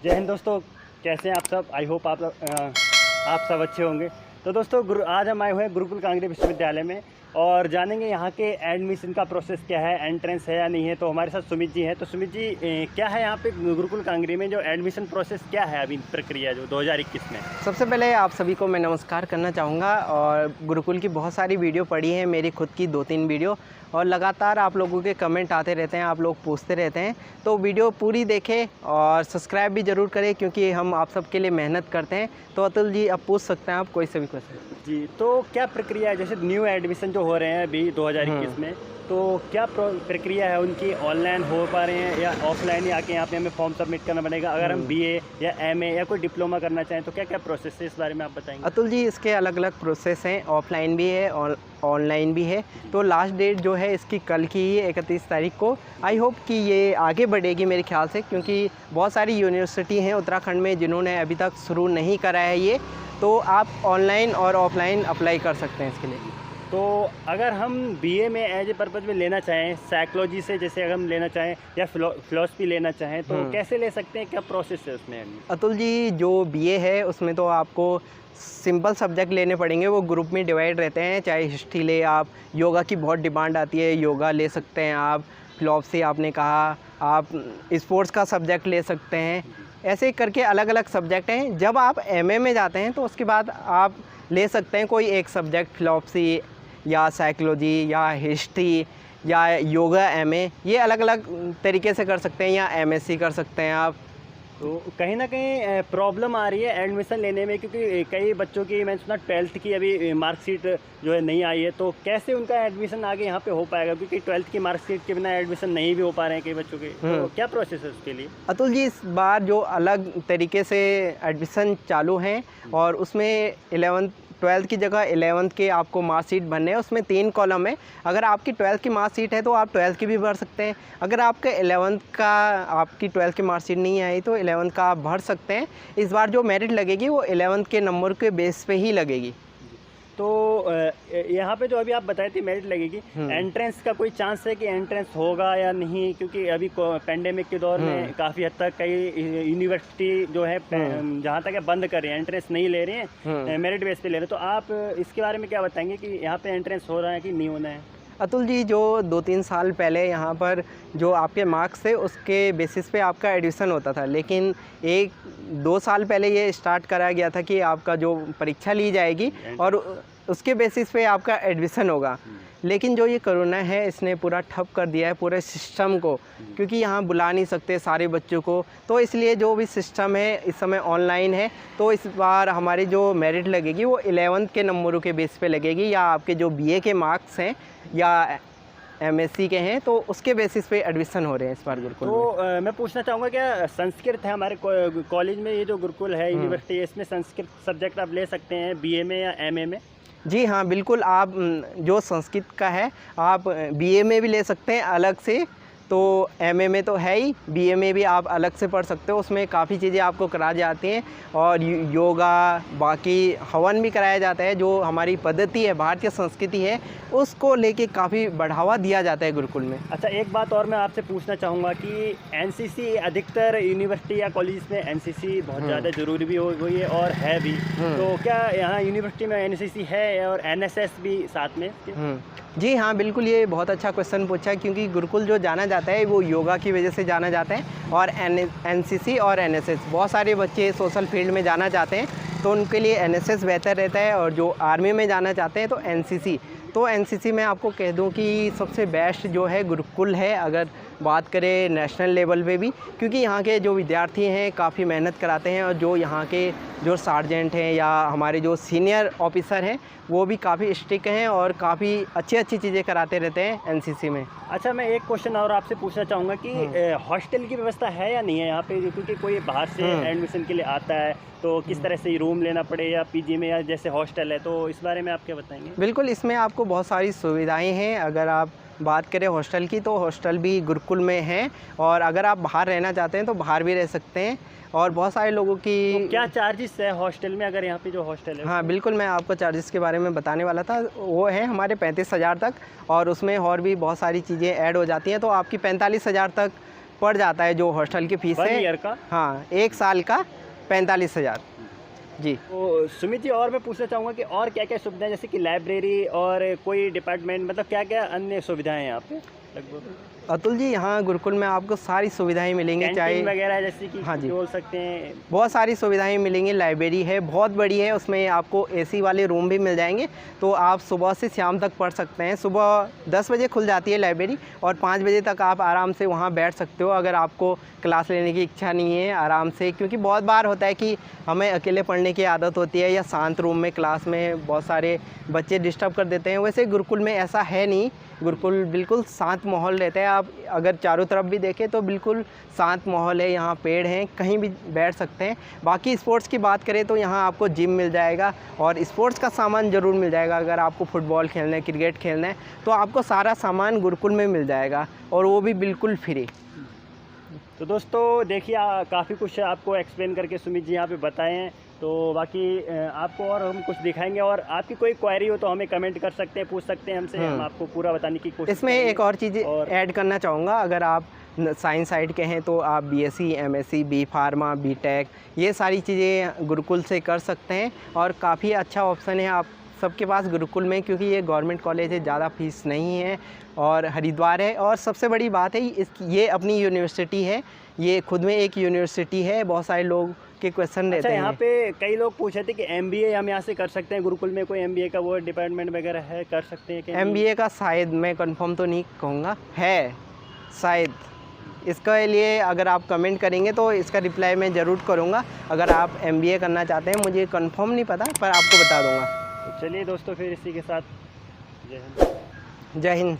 जय हिंद दोस्तों, कैसे हैं आप सब। आई होप आप सब अच्छे होंगे। तो दोस्तों आज हम आए हुए हैं गुरुकुल कांगड़ी विश्वविद्यालय में और जानेंगे यहाँ के एडमिशन का प्रोसेस क्या है, एंट्रेंस है या नहीं है। तो हमारे साथ सुमित जी हैं। तो सुमित जी, क्या है यहाँ पे गुरुकुल कांगड़ी में जो एडमिशन प्रोसेस क्या है अभी प्रक्रिया जो 2021 में? सबसे पहले आप सभी को मैं नमस्कार करना चाहूँगा। और गुरुकुल की बहुत सारी वीडियो पड़ी हैं, मेरी खुद की 2-3 वीडियो, और लगातार आप लोगों के कमेंट आते रहते हैं, आप लोग पूछते रहते हैं। तो वीडियो पूरी देखें और सब्सक्राइब भी ज़रूर करें क्योंकि हम आप सबके लिए मेहनत करते हैं। तो अतुल जी, अब पूछ सकते हैं आप कोई से भी क्वेश्चन। जी, तो क्या प्रक्रिया है, जैसे न्यू एडमिशन जो हो रहे हैं अभी 2021 में, तो क्या प्रक्रिया है उनकी? ऑनलाइन हो पा रहे हैं या ऑफलाइन ही आके यहाँ पे हमें फॉर्म सबमिट करना पड़ेगा? अगर हम बीए या एमए या कोई डिप्लोमा करना चाहें तो क्या क्या प्रोसेस है, इस बारे में आप बताएंगे? अतुल जी, इसके अलग अलग प्रोसेस हैं, ऑफलाइन भी है और ऑनलाइन भी है। तो लास्ट डेट जो है इसकी कल की ही 31 तारीख को। आई होप कि ये आगे बढ़ेगी मेरे ख्याल से, क्योंकि बहुत सारी यूनिवर्सिटी हैं उत्तराखंड में जिन्होंने अभी तक शुरू नहीं करा है ये। तो आप ऑनलाइन और ऑफलाइन अप्लाई कर सकते हैं इसके लिए। तो अगर हम बीए में एज ए पर्पज़ में लेना चाहें, साइकोलॉजी से जैसे अगर हम लेना चाहें या फिलॉसफी लेना चाहें तो कैसे ले सकते हैं, क्या प्रोसेस है उसमें? अतुल जी, जो बीए है उसमें तो आपको सिंपल सब्जेक्ट लेने पड़ेंगे, वो ग्रुप में डिवाइड रहते हैं। चाहे हिस्ट्री ले आप, योगा की बहुत डिमांड आती है, योगा ले सकते हैं आप, फिलॉसफी आपने कहा, आप स्पोर्ट्स का सब्जेक्ट ले सकते हैं। ऐसे करके अलग अलग सब्जेक्ट हैं। जब आप एमए में जाते हैं तो उसके बाद आप ले सकते हैं कोई एक सब्जेक्ट, फिलॉसफी या साइकोलॉजी या हिस्ट्री या योगा एमए, ये अलग अलग तरीके से कर सकते हैं, या एमएससी कर सकते हैं आप। तो कहीं ना कहीं प्रॉब्लम आ रही है एडमिशन लेने में, क्योंकि कई बच्चों की, मैंने सुना 12th की अभी मार्कशीट जो है नहीं आई है। तो कैसे उनका एडमिशन आगे यहाँ पे हो पाएगा, क्योंकि 12th की मार्कशीट के बिना एडमिशन नहीं भी हो पा रहे हैं कई बच्चों के। तो क्या प्रोसेस है उसके लिए? अतुल जी, इस बार जो अलग तरीके से एडमिशन चालू हैं और उसमें 12th की जगह 11th के आपको मार्कशीट भरने हैं। उसमें 3 कॉलम है। अगर आपकी 12th की मार्कशीट है तो आप 12th की भी भर सकते हैं। अगर आपके 11th का, आपकी 12th की मार्कशीट नहीं आई तो 11th का आप भर सकते हैं। इस बार जो मेरिट लगेगी वो 11th के नंबर के बेस पे ही लगेगी। तो यहाँ पे जो अभी आप बताए थे मेरिट लगेगी, एंट्रेंस का कोई चांस है कि एंट्रेंस होगा या नहीं? क्योंकि अभी पेंडेमिक के दौर में काफ़ी हद तक कई यूनिवर्सिटी जो है जहाँ तक है बंद कर रहे हैं, एंट्रेंस नहीं ले रहे हैं, मेरिट बेस पे ले रहे हैं। तो आप इसके बारे में क्या बताएंगे कि यहाँ पे एंट्रेंस हो रहा है कि नहीं होना है? अतुल जी, जो 2-3 साल पहले यहाँ पर जो आपके मार्क्स थे उसके बेसिस पे आपका एडमिशन होता था, लेकिन 1-2 साल पहले ये स्टार्ट कराया गया था कि आपका जो परीक्षा ली जाएगी और उसके बेसिस पे आपका एडमिशन होगा। लेकिन जो ये कोरोना है इसने पूरा ठप कर दिया है पूरे सिस्टम को, क्योंकि यहाँ बुला नहीं सकते सारे बच्चों को। तो इसलिए जो भी सिस्टम है इस समय ऑनलाइन है। तो इस बार हमारी जो मेरिट लगेगी वो 11th के नंबरों के बेस पे लगेगी, या आपके जो बीए के मार्क्स हैं या एमएससी के हैं तो उसके बेसिस पे एडमिशन हो रहे हैं इस बार गुरुकुल में। तो मैं पूछना चाहूँगा, क्या संस्कृत है हमारे कॉलेज में, ये जो गुरुकुल है यूनिवर्सिटी है, इसमें संस्कृत सब्जेक्ट आप ले सकते हैं बीए में या एमए में? जी हाँ, बिल्कुल। आप जो संस्कृत का है आप बीए में भी ले सकते हैं अलग से, तो एमए में तो है ही, बीए में भी आप अलग से पढ़ सकते हो। उसमें काफ़ी चीज़ें आपको कराई जाती हैं और योगा, बाकी हवन भी कराया जाता है। जो हमारी पद्धति है, भारतीय संस्कृति है, उसको लेके काफ़ी बढ़ावा दिया जाता है गुरुकुल में। अच्छा, एक बात और मैं आपसे पूछना चाहूँगा कि एनसीसी अधिकतर यूनिवर्सिटी या कॉलेज में एनसीसी बहुत ज़्यादा ज़रूरी भी हो गई है और है भी। तो क्या यहाँ यूनिवर्सिटी में एनसीसी है और एनएसएस भी साथ में? जी हाँ, बिल्कुल। ये बहुत अच्छा क्वेश्चन पूछा है, क्योंकि गुरुकुल जो जाना जाता है वो योगा की वजह से जाना जाता है। और एनसीसी और एनएसएस, बहुत सारे बच्चे सोशल फील्ड में जाना चाहते हैं तो उनके लिए एनएसएस बेहतर रहता है, और जो आर्मी में जाना चाहते हैं तो एनसीसी। तो एनसीसी में आपको कह दूं कि सबसे बेस्ट जो है गुरुकुल है, अगर बात करें नेशनल लेवल पे भी, क्योंकि यहाँ के जो विद्यार्थी हैं काफ़ी मेहनत कराते हैं, और जो यहाँ के जो सार्जेंट हैं या हमारे जो सीनियर ऑफिसर हैं वो भी काफ़ी स्ट्रिक्ट हैं और काफ़ी अच्छी चीज़ें कराते रहते हैं एनसीसी में। अच्छा, मैं एक क्वेश्चन और आपसे पूछना चाहूँगा कि हॉस्टल की व्यवस्था है या नहीं है यहाँ पे? क्योंकि कोई बाहर से एडमिशन के लिए आता है तो किस तरह से रूम लेना पड़े, या पीजी में, या जैसे हॉस्टल है, तो इस बारे में आप क्या बताएंगे? बिल्कुल, इसमें आपको बहुत सारी सुविधाएं हैं। अगर आप बात करें हॉस्टल की तो हॉस्टल भी गुरुकुल में हैं, और अगर आप बाहर रहना चाहते हैं तो बाहर भी रह सकते हैं। और बहुत सारे लोगों की तो क्या चार्जेस है हॉस्टल में, अगर यहाँ पे जो हॉस्टल है? हाँ बिल्कुल, मैं आपको चार्जेस के बारे में बताने वाला था। वो है हमारे 35,000 तक, और उसमें और भी बहुत सारी चीज़ें ऐड हो जाती हैं, तो आपकी 45,000 तक पड़ जाता है जो हॉस्टल की फीस 1 है। ईयर का? हाँ, 1 साल का 45,000 जी। तो सुमित जी, और मैं पूछना चाहूँगा कि और क्या क्या सुविधाएं, जैसे कि लाइब्रेरी और कोई डिपार्टमेंट, मतलब क्या क्या अन्य सुविधाएं हैं यहाँ पे लगभग? अतुल जी, यहाँ गुरुकुल में आपको सारी सुविधाएं मिलेंगी, कैंटीन चाहे वगैरह जैसे कि हाँ जी, बोल सकते हैं। बहुत सारी सुविधाएं मिलेंगी। लाइब्रेरी है, बहुत बड़ी है, उसमें आपको एसी वाले रूम भी मिल जाएंगे, तो आप सुबह से शाम तक पढ़ सकते हैं। सुबह 10 बजे खुल जाती है लाइब्रेरी और 5 बजे तक आप आराम से वहाँ बैठ सकते हो, अगर आपको क्लास लेने की इच्छा नहीं है आराम से। क्योंकि बहुत बार होता है कि हमें अकेले पढ़ने की आदत होती है, या शांत रूम में क्लास में बहुत सारे बच्चे डिस्टर्ब कर देते हैं। वैसे गुरुकुल में ऐसा है नहीं, गुरुकुल बिल्कुल शांत माहौल रहता है। आप अगर चारों तरफ भी देखें तो बिल्कुल शांत माहौल है, यहाँ पेड़ हैं, कहीं भी बैठ सकते हैं। बाकी स्पोर्ट्स की बात करें तो यहाँ आपको जिम मिल जाएगा और स्पोर्ट्स का सामान ज़रूर मिल जाएगा। अगर आपको फुटबॉल खेलना है, क्रिकेट खेलना है, तो आपको सारा सामान गुरुकुल में मिल जाएगा, और वो भी बिल्कुल फ्री। तो दोस्तों देखिए, काफ़ी कुछ आपको एक्सप्लेन करके सुमित जी यहाँ पे बताए हैं। तो बाकी आपको और हम कुछ दिखाएंगे, और आपकी कोई क्वेरी हो तो हमें कमेंट कर सकते हैं, पूछ सकते हैं हमसे, हम आपको पूरा बताने की कोशिश इसमें करेंगे। एक और चीज़ ऐड करना चाहूँगा, अगर आप साइंस साइड के हैं तो आप BSc, MSc, B pharma, BTech, ये सारी चीज़ें गुरुकुल से कर सकते हैं, और काफ़ी अच्छा ऑप्शन है आप सबके पास गुरुकुल में, क्योंकि ये गवर्नमेंट कॉलेज है, ज़्यादा फीस नहीं है और हरिद्वार है। और सबसे बड़ी बात है ये अपनी यूनिवर्सिटी है, ये खुद में एक यूनिवर्सिटी है। बहुत सारे लोग के क्वेश्चन रहते हैं। यहाँ पे कई लोग पूछे थे कि एमबीए हम यहाँ से कर सकते हैं, गुरुकुल में कोई एमबीए का वो डिपार्टमेंट वगैरह है, कर सकते हैं? एमबीए का शायद, मैं कंफर्म तो नहीं कहूँगा, है शायद। इसके लिए अगर आप कमेंट करेंगे तो इसका रिप्लाई मैं ज़रूर करूँगा। अगर आप एमबीए करना चाहते हैं, मुझे कंफर्म नहीं पता, पर आपको बता दूँगा। तो चलिए दोस्तों, फिर इसी के साथ जय हिंद। जय हिंद।